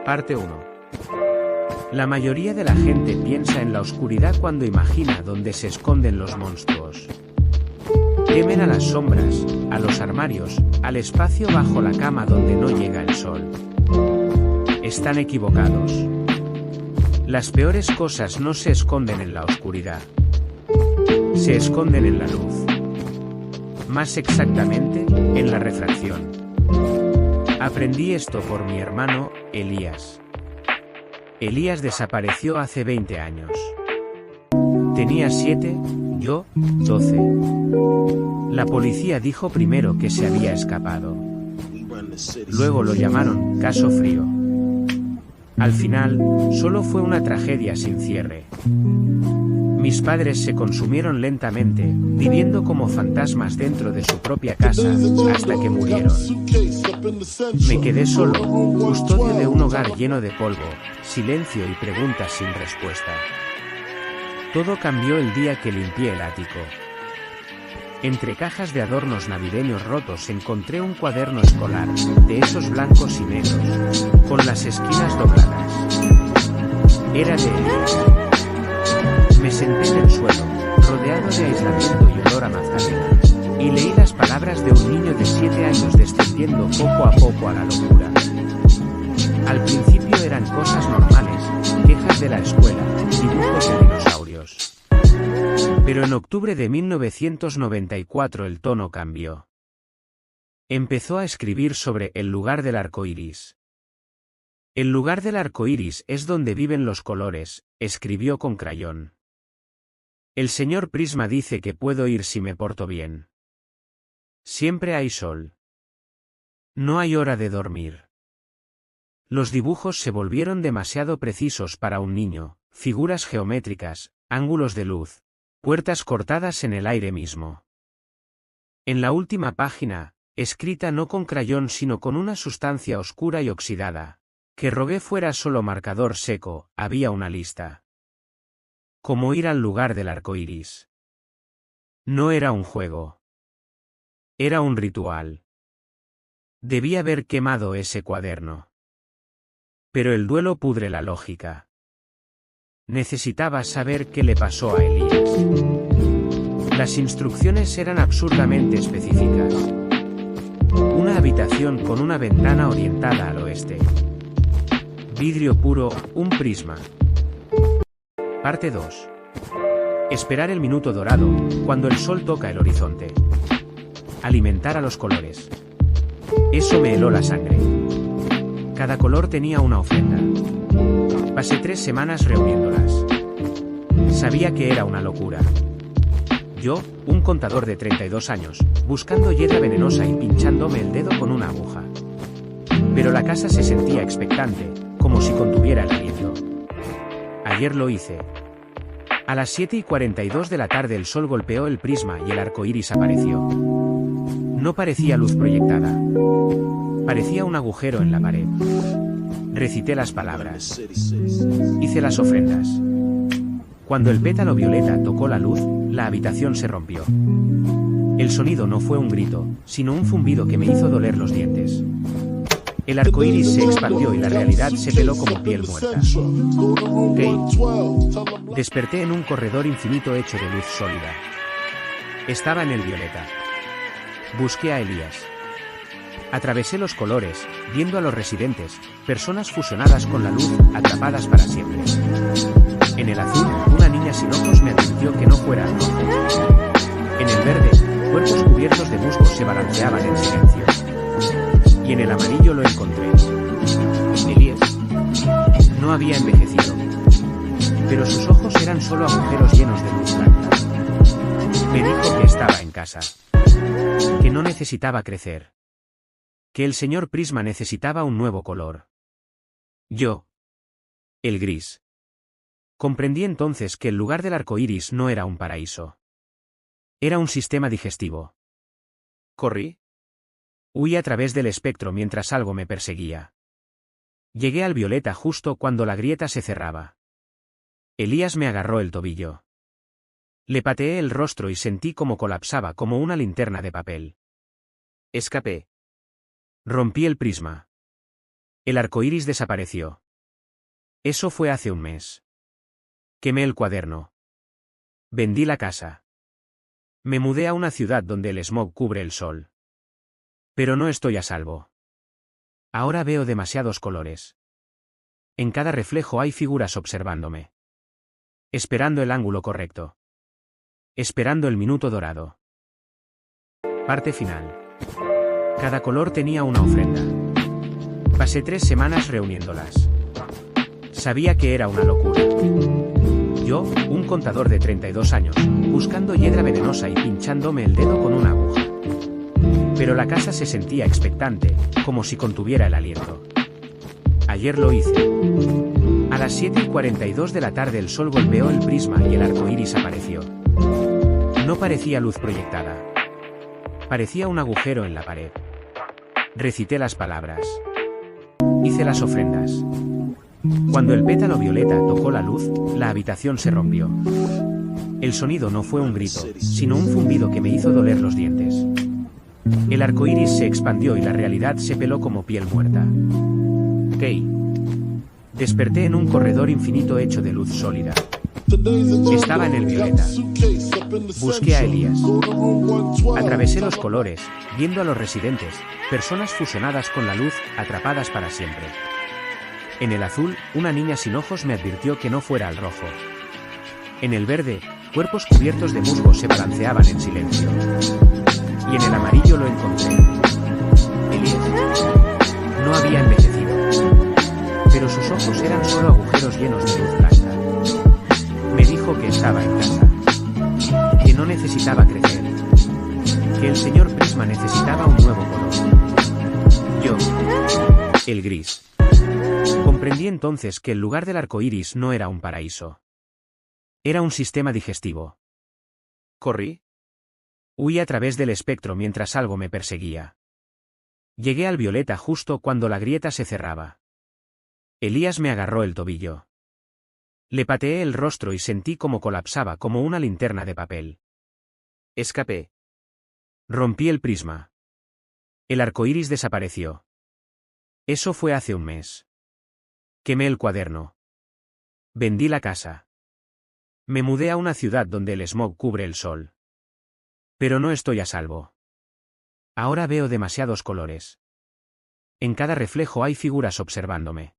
Parte 1. La mayoría de la gente piensa en la oscuridad cuando imagina dónde se esconden los monstruos. Temen a las sombras, a los armarios, al espacio bajo la cama donde no llega el sol. Están equivocados. Las peores cosas no se esconden en la oscuridad. Se esconden en la luz. Más exactamente, en la refracción. Aprendí esto por mi hermano, Elías. Elías desapareció hace 20 años. Tenía 7, yo, 12. La policía dijo primero que se había escapado. Luego lo llamaron caso frío. Al final, solo fue una tragedia sin cierre. Mis padres se consumieron lentamente, viviendo como fantasmas dentro de su propia casa, hasta que murieron. Me quedé solo, custodio de un hogar lleno de polvo, silencio y preguntas sin respuesta. Todo cambió el día que limpié el ático. Entre cajas de adornos navideños rotos encontré un cuaderno escolar, de esos blancos y negros, con las esquinas dobladas. Era de Elías. Me senté en el suelo, rodeado de aislamiento y olor a magdalena, y leí las palabras de un niño de 7 años descendiendo poco a poco a la locura. Al principio eran cosas normales, quejas de la escuela, dibujos de dinosaurios. Pero en octubre de 1994 el tono cambió. Empezó a escribir sobre el lugar del arco iris. El lugar del arco iris es donde viven los colores, escribió con crayón. El señor Prisma dice que puedo ir si me porto bien. Siempre hay sol. No hay hora de dormir. Los dibujos se volvieron demasiado precisos para un niño, figuras geométricas, ángulos de luz, puertas cortadas en el aire mismo. En la última página, escrita no con crayón sino con una sustancia oscura y oxidada, que rogué fuera solo marcador seco, había una lista. Cómo ir al lugar del arco iris. No era un juego. Era un ritual. Debía haber quemado ese cuaderno. Pero el duelo pudre la lógica. Necesitaba saber qué le pasó a Elías. Las instrucciones eran absurdamente específicas. Una habitación con una ventana orientada al oeste. Vidrio puro, un prisma. Parte 2. Esperar el minuto dorado, cuando el sol toca el horizonte. Alimentar a los colores. Eso me heló la sangre. Cada color tenía una ofrenda. Pasé 3 semanas reuniéndolas. Sabía que era una locura. Yo, un contador de 32 años, buscando hiedra venenosa y pinchándome el dedo con una aguja. Pero la casa se sentía expectante, como si contuviera el aliento. Ayer lo hice. A las 7:42 de la tarde el sol golpeó el prisma y el arco iris apareció. No parecía luz proyectada. Parecía un agujero en la pared. Recité las palabras. Hice las ofrendas. Cuando el pétalo violeta tocó la luz, la habitación se rompió. El sonido no fue un grito, sino un zumbido que me hizo doler los dientes. El arco iris se expandió y la realidad se peló como piel muerta. Kate. Desperté en un corredor infinito hecho de luz sólida. Estaba en el violeta. Busqué a Elías. Atravesé los colores, viendo a los residentes, personas fusionadas con la luz, atrapadas para siempre. En el azul, una niña sin ojos me advirtió que no fuera al rojo. En el verde, cuerpos cubiertos de musgos se balanceaban en silencio. Y en el amarillo lo encontré. Elías. No había envejecido. Pero sus ojos eran solo agujeros llenos de luz blanca. Me dijo que estaba en casa. Que no necesitaba crecer. Que el señor Prisma necesitaba un nuevo color. Yo. El gris. Comprendí entonces que el lugar del arco iris no era un paraíso. Era un sistema digestivo. Corrí. Huí a través del espectro mientras algo me perseguía. Llegué al violeta justo cuando la grieta se cerraba. Elías me agarró el tobillo. Le pateé el rostro y sentí cómo colapsaba como una linterna de papel. Escapé. Rompí el prisma. El arco iris desapareció. Eso fue hace un mes. Quemé el cuaderno. Vendí la casa. Me mudé a una ciudad donde el smog cubre el sol. Pero no estoy a salvo. Ahora veo demasiados colores. En cada reflejo hay figuras observándome. Esperando el ángulo correcto. Esperando el minuto dorado. Parte final. Cada color tenía una ofrenda. Pasé 3 semanas reuniéndolas. Sabía que era una locura. Yo, un contador de 32 años, buscando hiedra venenosa y pinchándome el dedo con una aguja. Pero la casa se sentía expectante, como si contuviera el aliento. Ayer lo hice. A las 7:42 de la tarde el sol golpeó el prisma y el arco iris apareció. No parecía luz proyectada. Parecía un agujero en la pared. Recité las palabras. Hice las ofrendas. Cuando el pétalo violeta tocó la luz, la habitación se rompió. El sonido no fue un grito, sino un zumbido que me hizo doler los dientes. El arco iris se expandió y la realidad se peló como piel muerta. Kay. Desperté en un corredor infinito hecho de luz sólida. Estaba en el violeta. Busqué a Elías. Atravesé los colores, viendo a los residentes, personas fusionadas con la luz, atrapadas para siempre. En el azul, una niña sin ojos me advirtió que no fuera al rojo. En el verde, cuerpos cubiertos de musgo se balanceaban en silencio. Y en el amarillo lo encontré. Elías. No había envejecido. Pero sus ojos eran solo agujeros llenos de luz blanca. Me dijo que estaba en casa. Que no necesitaba crecer. Que el señor Prisma necesitaba un nuevo color. Yo. El gris. Comprendí entonces que el lugar del arco iris no era un paraíso. Era un sistema digestivo. Corrí. Huí a través del espectro mientras algo me perseguía. Llegué al violeta justo cuando la grieta se cerraba. Elías me agarró el tobillo. Le pateé el rostro y sentí cómo colapsaba como una linterna de papel. Escapé. Rompí el prisma. El arco iris desapareció. Eso fue hace un mes. Quemé el cuaderno. Vendí la casa. Me mudé a una ciudad donde el smog cubre el sol. Pero no estoy a salvo. Ahora veo demasiados colores. En cada reflejo hay figuras observándome.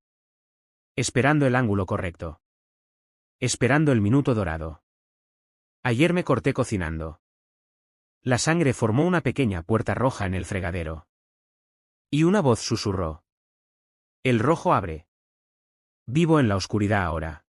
Esperando el ángulo correcto. Esperando el minuto dorado. Ayer me corté cocinando. La sangre formó una pequeña puerta roja en el fregadero. Y una voz susurró. El rojo abre. Vivo en la oscuridad ahora.